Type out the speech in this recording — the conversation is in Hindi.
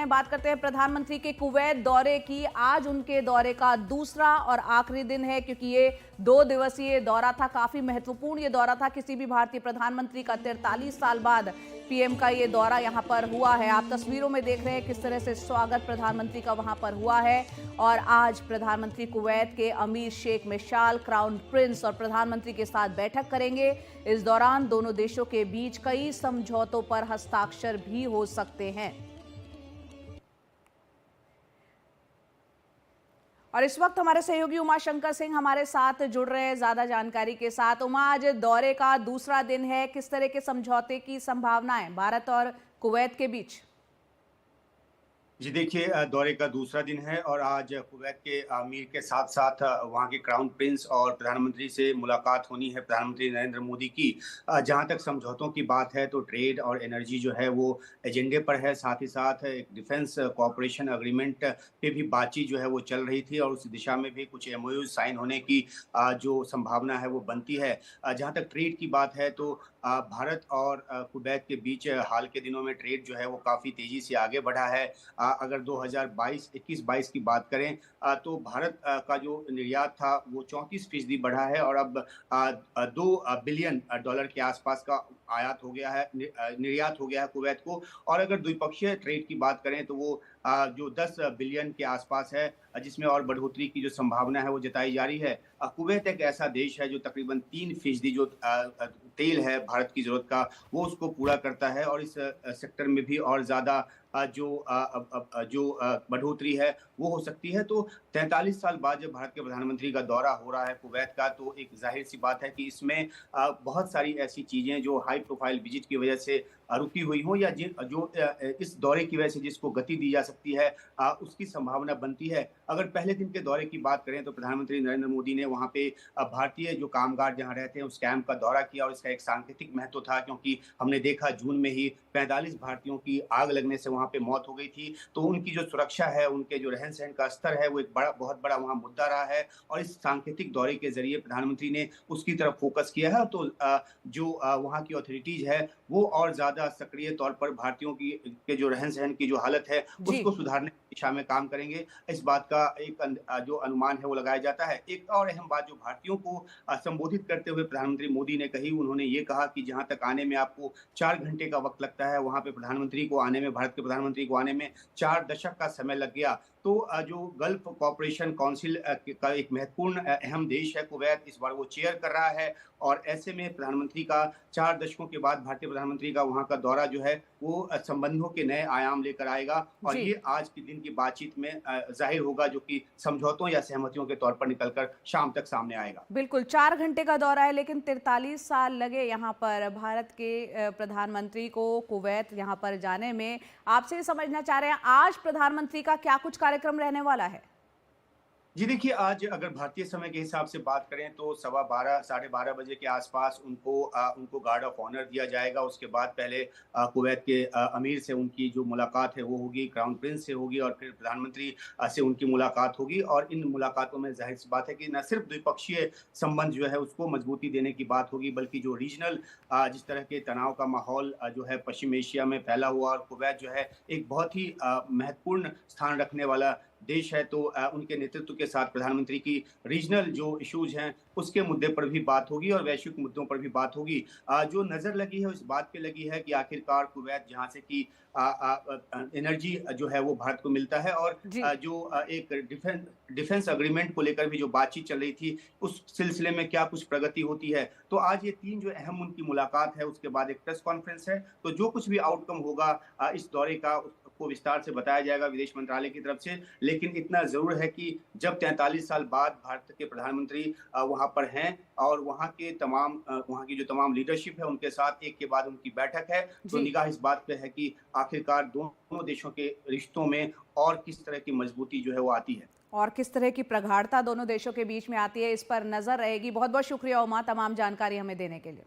बात करते हैं प्रधानमंत्री के कुवैत दौरे की। आज उनके दौरे का दूसरा और आखिरी दिन है, क्योंकि ये 2 दिवसीय दौरा था। काफी महत्वपूर्ण ये दौरा था किसी भी भारतीय प्रधानमंत्री का। 43 साल बाद पीएम का ये दौरा यहां पर हुआ है। आप तस्वीरों में देख रहे हैं किस तरह से स्वागत प्रधानमंत्री का वहां पर हुआ है। और आज प्रधानमंत्री कुवैत के अमीर शेख मिशाल, क्राउन प्रिंस और प्रधानमंत्री के साथ बैठक करेंगे। इस दौरान दोनों देशों के बीच कई समझौतों पर हस्ताक्षर भी हो सकते हैं। और इस वक्त हमारे सहयोगी उमा शंकर सिंह हमारे साथ जुड़ रहे हैं ज्यादा जानकारी के साथ। उमा, आज दौरे का दूसरा दिन है, किस तरह के समझौते की संभावनाएं भारत और कुवैत के बीच? जी देखिए, दौरे का दूसरा दिन है और आज कुवैत के अमीर के साथ साथ वहाँ के क्राउन प्रिंस और प्रधानमंत्री से मुलाकात होनी है, प्रधानमंत्री नरेंद्र मोदी की। जहाँ तक समझौतों की बात है तो ट्रेड और एनर्जी जो है वो एजेंडे पर है। साथ ही साथ एक डिफेंस कोऑपरेशन एग्रीमेंट पे भी बातचीत जो है वो चल रही थी और उस दिशा में भी कुछ एमओयू साइन होने की जो संभावना है वो बनती है। जहाँ तक ट्रेड की बात है तो भारत और कुवैत के बीच हाल के दिनों में ट्रेड जो है वो काफ़ी तेज़ी से आगे बढ़ा है। अगर 2022 21-22 की बात करें तो भारत का जो निर्यात था वो 34% बढ़ा है और अब 2 बिलियन डॉलर के आसपास का आयात हो गया है, निर्यात हो गया है कुवैत को। और अगर द्विपक्षीय ट्रेड की बात करें तो वो जो 10 बिलियन के आसपास है, जिसमें और बढ़ोतरी की जो संभावना है वो जताई जा रही है। कुवैत एक ऐसा देश है जो तकरीबन 3% जो तेल है भारत की जरूरत का वो उसको पूरा करता है और इस सेक्टर में भी और ज़्यादा जो बढ़ोतरी है वो हो सकती है। तो 43 साल बाद जब भारत के प्रधानमंत्री का दौरा हो रहा है कुवैत का, तो एक जाहिर सी बात है कि इसमें बहुत सारी ऐसी चीज़ें जो हाई प्रोफाइल विजिट की वजह से रुकी हुई हों या जो इस दौरे की वजह से जिसको गति दी जा सकती है, उसकी संभावना बनती है। अगर पहले दिन के दौरे की बात करें तो प्रधानमंत्री नरेंद्र मोदी ने वहाँ पे भारतीय जो कामगार जहाँ रहते हैं उस कैंप का दौरा किया और इसका एक सांकेतिक महत्व था, क्योंकि हमने देखा जून में ही 45 भारतीयों की आग लगने से वहाँ पे मौत हो गई थी। तो उनकी जो सुरक्षा है, उनके जो रहन सहन का स्तर है वो एक बहुत बड़ा वहाँ मुद्दा रहा है और इस सांकेतिक दौरे के जरिए प्रधानमंत्री ने उसकी तरफ फोकस किया है। तो जो वहाँ की अथॉरिटीज है वो और ज्यादा सक्रिय तौर पर भारतीयों की के जो रहन सहन की जो हालत है जी। उसको सुधारने की दिशा में काम करेंगे। इस बात का एक जो अनुमान है वो लगाया जाता है। एक और अहम बात जो भारतीयों को संबोधित करते हुए प्रधानमंत्री मोदी ने कही, उन्होंने ये कहा कि जहां तक आने में आपको 4 घंटे का वक्त लगता है, वहां पे प्रधानमंत्री को आने में, भारत के प्रधानमंत्री को आने में 4 दशक का समय लग गया। तो जो गल्फ कॉपरेशन काउंसिल का एक महत्वपूर्ण अहम देश है कुवैत, इस बार वो चेयर कर रहा है और ऐसे में प्रधानमंत्री का 4 दशकों के बाद भारतीय प्रधानमंत्री का वहां का दौरा जो है वो संबंधों के नए आयाम लेकर आएगा और जी, ये आज के दिन की बातचीत में जाहिर होगा, जो कि समझौतों या सहमतियों के तौर पर निकलकर शाम तक सामने आएगा। बिल्कुल 4 घंटे का दौरा है, लेकिन 43 साल लगे यहाँ पर भारत के प्रधानमंत्री को कुवैत यहाँ पर जाने में। आपसे ये समझना चाह रहे हैं, आज प्रधानमंत्री का क्या कुछ कार्यक्रम रहने वाला है? जी देखिए, आज अगर भारतीय समय के हिसाब से बात करें तो 12:15 साढ़े 12 बजे के आसपास उनको गार्ड ऑफ ऑनर दिया जाएगा। उसके बाद पहले कुवैत के अमीर से उनकी जो मुलाकात है वो होगी, क्राउन प्रिंस से होगी और फिर प्रधानमंत्री से उनकी मुलाकात होगी। और इन मुलाकातों में जाहिर सी बात है कि न सिर्फ द्विपक्षीय संबंध जो है उसको मजबूती देने की बात होगी, बल्कि जो रीजनल जिस तरह के तनाव का माहौल जो है पश्चिम एशिया में फैला हुआ, और कुवैत जो है एक बहुत ही महत्वपूर्ण स्थान रखने वाला देश है, तो उनके नेतृत्व के साथ प्रधानमंत्री की रीजनल जो इश्यूज हैं उसके मुद्दे पर भी बात होगी और वैश्विक मुद्दों पर भी बात होगी। जो नजर लगी है इस बात पे लगी है कि आखिरकार कुवैत जहां से कि एनर्जी जो है वो भारत को मिलता है और जी। एक डिफेंस अग्रीमेंट को लेकर भी जो बातचीत चल रही थी उस सिलसिले में क्या कुछ प्रगति होती है। तो आज ये 3 जो अहम उनकी मुलाकात है, उसके बाद एक प्रेस कॉन्फ्रेंस है। तो जो कुछ भी आउटकम होगा इस दौरे का को विस्तार से बताया जाएगा विदेश मंत्रालय की तरफ से। लेकिन इतना जरूर है कि जब 43 साल बाद भारत के प्रधानमंत्री वहां पर हैं और वहां की जो तमाम लीडरशिप है उनके साथ एक के बाद उनकी बैठक है, तो जी। निगाह इस बात पे है कि आखिरकार दोनों देशों के रिश्तों में और किस तरह की मजबूती जो है वो आती है और किस तरह की प्रगाढ़ता दोनों देशों के बीच में आती है, इस पर नजर रहेगी। बहुत बहुत शुक्रिया उमा, तमाम जानकारी हमें देने के लिए।